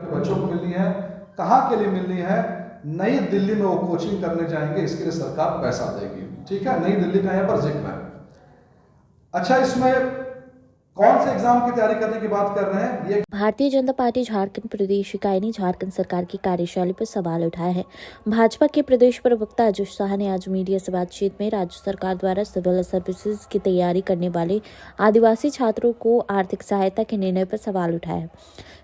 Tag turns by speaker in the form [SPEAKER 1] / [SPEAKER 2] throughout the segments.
[SPEAKER 1] बच्चों को मिलनी है, कहाँ के लिए मिलनी है? नई दिल्ली में वो कोचिंग करने जाएंगे, इसके लिए सरकार पैसा देगी। ठीक है, नई दिल्ली का यहाँ पर जिक्र है। अच्छा, इसमें कौन से एग्जाम की तैयारी करने की बात कर रहे हैं? ये
[SPEAKER 2] भारतीय जनता पार्टी झारखंड प्रदेश इकाई ने झारखंड सरकार की कार्यशैली पर सवाल उठाया है। भाजपा के प्रदेश प्रवक्ता अजय शाह ने आज मीडिया से बातचीत में राज्य सरकार द्वारा सिविल सर्विसेज की तैयारी करने वाले आदिवासी छात्रों को आर्थिक सहायता के निर्णय पर सवाल उठाया।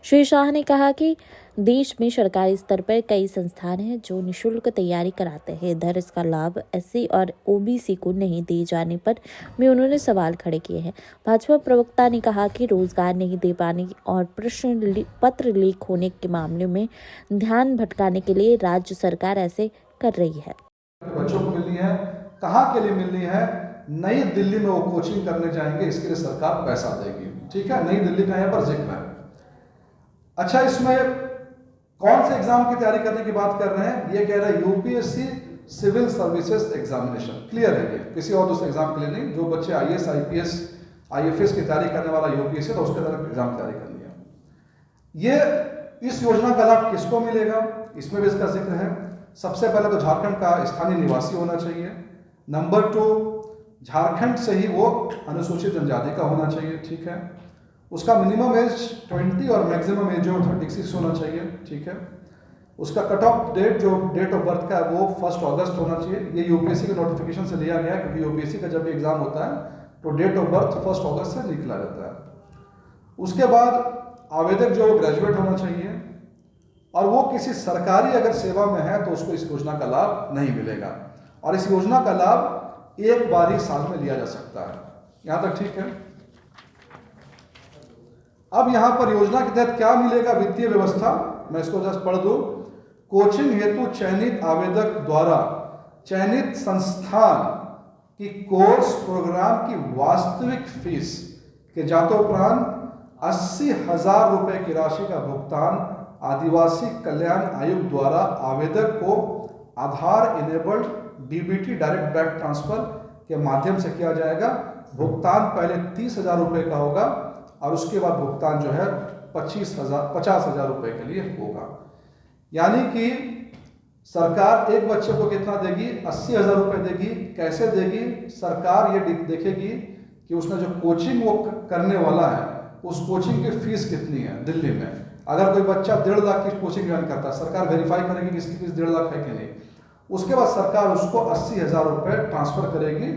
[SPEAKER 2] श्री शाह ने कहा कि देश में सरकारी स्तर पर कई संस्थान हैं जो निःशुल्क तैयारी कराते हैं, इधर इसका लाभ एससी और ओबीसी को नहीं दिए जाने पर भी उन्होंने सवाल खड़े किए हैं। भाजपा प्रवक्ता ने कहा कि रोजगार नहीं दे पाने और प्रश्न पत्र लीक होने के मामले में ध्यान भटकाने के लिए राज्य सरकार ऐसे कर रही है।
[SPEAKER 1] बच्चों को मिलनी है, कहाँ के लिए मिलनी है? नई दिल्ली में वो कोचिंग करने जाएंगे, इसके लिए सरकार पैसा देगी। ठीक है, नई दिल्ली का यहाँ पर जिक्र है। अच्छा, इसमें कौन से एग्जाम की तैयारी करने की बात कर रहे हैं? ये कह रहे हैं UPSC civil services examination. Clear है, ये किसी और दूसरे एग्जाम के लिए नहीं। जो बच्चे आईएएस, आईपीएस, आईएफएस की तैयारी करने वाला यूपीएससी, तो उसके तरफ एग्जाम की तैयारी करनी है। ये इस योजना का लाभ किसको मिलेगा? इसमें भी इसका जिक्र है। सबसे पहले तो झारखंड का स्थानीय निवासी होना चाहिए। नंबर 2, झारखंड से ही वो अनुसूचित जनजाति का होना चाहिए। ठीक है, उसका मिनिमम एज 20 और मैक्सिमम एज जो 36 होना चाहिए। ठीक है, उसका कट ऑफ डेट जो डेट ऑफ बर्थ का है वो 1 अगस्त होना चाहिए। ये यूपीएससी के नोटिफिकेशन से लिया गया है, क्योंकि यूपीएससी का जब एग्जाम होता है तो डेट ऑफ बर्थ 1 अगस्त से निकला जाता है। उसके बाद आवेदक जो ग्रेजुएट होना चाहिए, और वो किसी सरकारी अगर सेवा में है तो उसको इस योजना का लाभ नहीं मिलेगा। और इस योजना का लाभ एक बार ही साल में लिया जा सकता है। यहाँ तक ठीक है। अब यहाँ पर योजना के तहत क्या मिलेगा? वित्तीय व्यवस्था, मैं इसको जस्ट पढ़ दूं। कोचिंग हेतु चयनित आवेदक द्वारा चयनित संस्थान की कोर्स प्रोग्राम की वास्तविक फीस के जातोपरांत 80,000 रुपए की राशि का भुगतान आदिवासी कल्याण आयोग द्वारा आवेदक को Aadhaar enabled DBT direct bank transfer के माध्यम से किया जाएगा। भुगतान पहले 30,000 रुपए का होगा और उसके बाद भुगतान जो है 50,000 रुपए के लिए होगा। यानी कि सरकार एक बच्चे को कितना देगी? 80,000 रुपए देगी। कैसे देगी? सरकार ये देखेगी कि उसने जो कोचिंग वो करने वाला है उस कोचिंग की फीस कितनी है दिल्ली में। अगर कोई बच्चा 1.5 लाख की कोचिंग ज्वाइन करता है, सरकार वेरीफाई करेगी कि इसकी फीस 1.5 लाख है कि नहीं। उसके बाद सरकार उसको 80,000 रुपए ट्रांसफर करेगी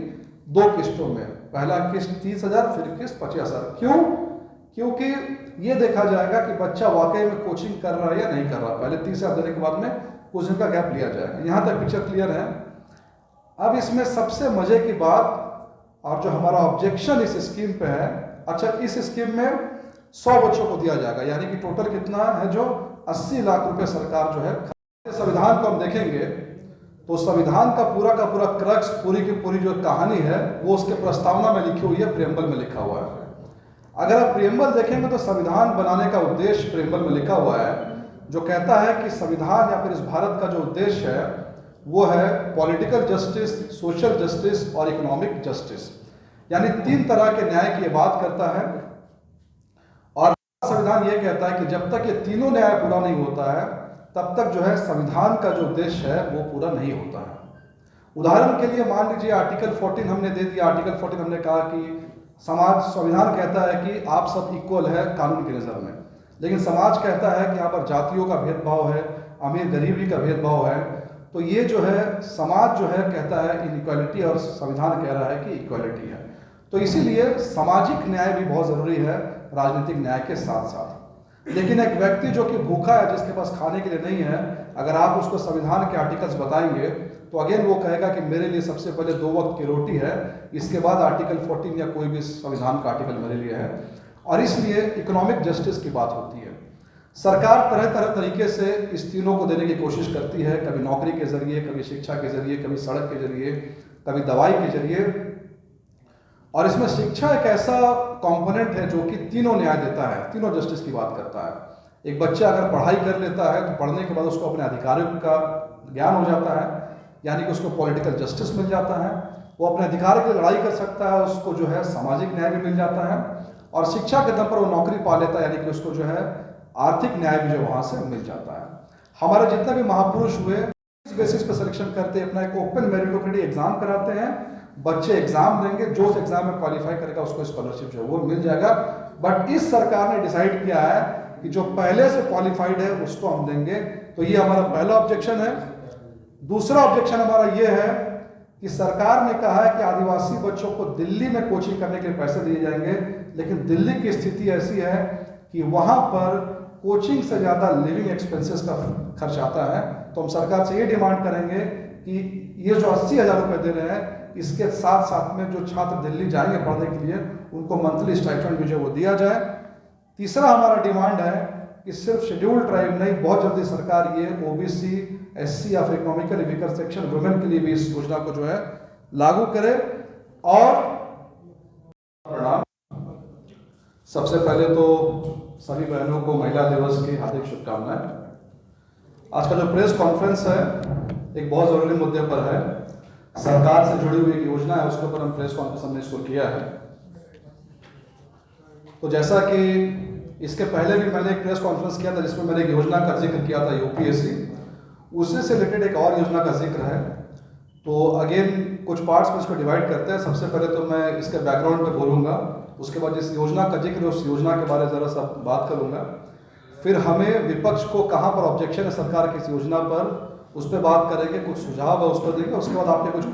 [SPEAKER 1] 2 किस्तों में। पहला किस्त 30,000, फिर किस्त 50,000। क्यों? क्योंकि ये देखा जाएगा कि बच्चा वाकई में कोचिंग कर रहा है या नहीं कर रहा। पहले 30,000 देने के बाद में कुछ दिन का गैप लिया जाएगा। यहाँ तक पिक्चर क्लियर है। अब इसमें सबसे मजे की बात और जो हमारा ऑब्जेक्शन इस स्कीम पे है, अच्छा, इस स्कीम में 100 बच्चों को दिया जाएगा, यानी कि टोटल कितना है? जो 80 लाख रुपए सरकार जो है। संविधान को हम देखेंगे तो संविधान का पूरा क्रक्स, पूरी की पूरी जो कहानी है वो उसके प्रस्तावना में लिखी हुई है, प्रियम्बल में लिखा हुआ है। अगर आप प्रियम्बल देखेंगे तो संविधान बनाने का उद्देश्य प्रियम्बल में लिखा हुआ है, जो कहता है कि संविधान या फिर इस भारत का जो उद्देश्य है वो है पॉलिटिकल जस्टिस, सोशल जस्टिस और इकोनॉमिक जस्टिस, यानी 3 तरह के न्याय की बात करता है। और संविधान ये कहता है कि जब तक ये तीनों न्याय पूरा नहीं होता है तब तक जो है संविधान का जो उद्देश्य है वो पूरा नहीं होता है। उदाहरण के लिए मान लीजिए आर्टिकल 14 हमने दे दिया। आर्टिकल 14 हमने कहा कि संविधान कहता है कि आप सब इक्वल है कानून की नज़र में, लेकिन समाज कहता है कि यहाँ पर जातियों का भेदभाव है, अमीर गरीबी का भेदभाव है। तो ये जो है समाज जो है कहता है इनइक्वालिटी और संविधान कह रहा है कि इक्वालिटी है। तो इसीलिए सामाजिक न्याय भी बहुत ज़रूरी है राजनीतिक न्याय के साथ साथ। लेकिन एक व्यक्ति जो कि भूखा है, जिसके पास खाने के लिए नहीं है, अगर आप उसको संविधान के आर्टिकल्स बताएंगे तो अगेन वो कहेगा कि मेरे लिए सबसे पहले 2 वक्त की रोटी है, इसके बाद आर्टिकल 14 या कोई भी संविधान का आर्टिकल मेरे लिए है। और इसलिए इकोनॉमिक जस्टिस की बात होती है। सरकार तरह तरीके से इस तीनों को देने की कोशिश करती है, कभी नौकरी के जरिए, कभी शिक्षा के जरिए, कभी सड़क के जरिए, कभी दवाई के जरिए। और इसमें शिक्षा एक ऐसा कंपोनेंट है जो कि तीनों न्याय देता है, तीनों जस्टिस की बात करता है। एक बच्चा अगर पढ़ाई कर लेता है तो पढ़ने के बाद उसको अपने अधिकारों का ज्ञान हो जाता है, यानी कि उसको पॉलिटिकल जस्टिस मिल जाता है, वो अपने अधिकार के लिए लड़ाई कर सकता है, उसको जो है सामाजिक न्याय भी मिल जाता है। और शिक्षा के दम पर वो नौकरी पा लेता है, यानी कि उसको जो है आर्थिक न्याय भी जो वहाँ से मिल जाता है। हमारे जितने भी महापुरुष हुए इस बेसिस पे सिलेक्शन करते अपना एक ओपन मेरिटोक्रेटिक एग्जाम कराते हैं, बच्चे एग्जाम देंगे, जो उस एग्जाम में क्वालिफाई करेगा उसको स्कॉलरशिप जो है वो मिल जाएगा। बट इस सरकार ने डिसाइड किया है कि जो पहले से क्वालिफाइड है उसको हम देंगे, तो ये हमारा पहला ऑब्जेक्शन है। दूसरा ऑब्जेक्शन हमारा ये है कि सरकार ने कहा है कि आदिवासी बच्चों को दिल्ली में कोचिंग करने के लिए पैसे दिए जाएंगे, लेकिन दिल्ली की स्थिति ऐसी है कि वहाँ पर कोचिंग से ज़्यादा लिविंग एक्सपेंसेस का खर्च आता है। तो हम सरकार से ये डिमांड करेंगे कि ये जो 80,000 रुपये दे रहे हैं, इसके साथ साथ में जो छात्र दिल्ली जाएंगे पढ़ने के लिए उनको मंथली स्टाइपेंड भी जो वो दिया जाए। तीसरा हमारा डिमांड है कि सिर्फ शेड्यूल्ड ट्राइब नहीं, बहुत जल्दी सरकार ये OBC, SC या फिर इकोनॉमिकली वीकर सेक्शन वुमेन के लिए भी इस योजना को जो है लागू करे। और प्रणाम। सबसे पहले तो सभी बहनों को महिला दिवस की हार्दिक शुभकामनाएं। आज का जो प्रेस कॉन्फ्रेंस है एक बहुत ज़रूरी मुद्दे पर है, सरकार से जुड़ी हुई एक योजना है, उसके ऊपर हम प्रेस कॉन्फ्रेंस हमने इसको किया है। तो जैसा कि इसके पहले भी मैंने एक प्रेस कॉन्फ्रेंस किया था जिसमें मैंने एक योजना का जिक्र किया था UPSC, उसी से रिलेटेड एक और योजना का जिक्र है। तो अगेन कुछ पार्ट्स में इसको डिवाइड करते हैं। सबसे पहले तो मैं इसके बैकग्राउंड पे बोलूँगा, उसके बाद जिस योजना का जिक्र है उस योजना के बारे में ज़रा सा बात करूँगा, फिर हमें विपक्ष को कहाँ पर ऑब्जेक्शन है सरकार की इस योजना पर उस पर बात करेंगे, कुछ सुझाव है उस पर देंगे, उसके बाद आपके कुछ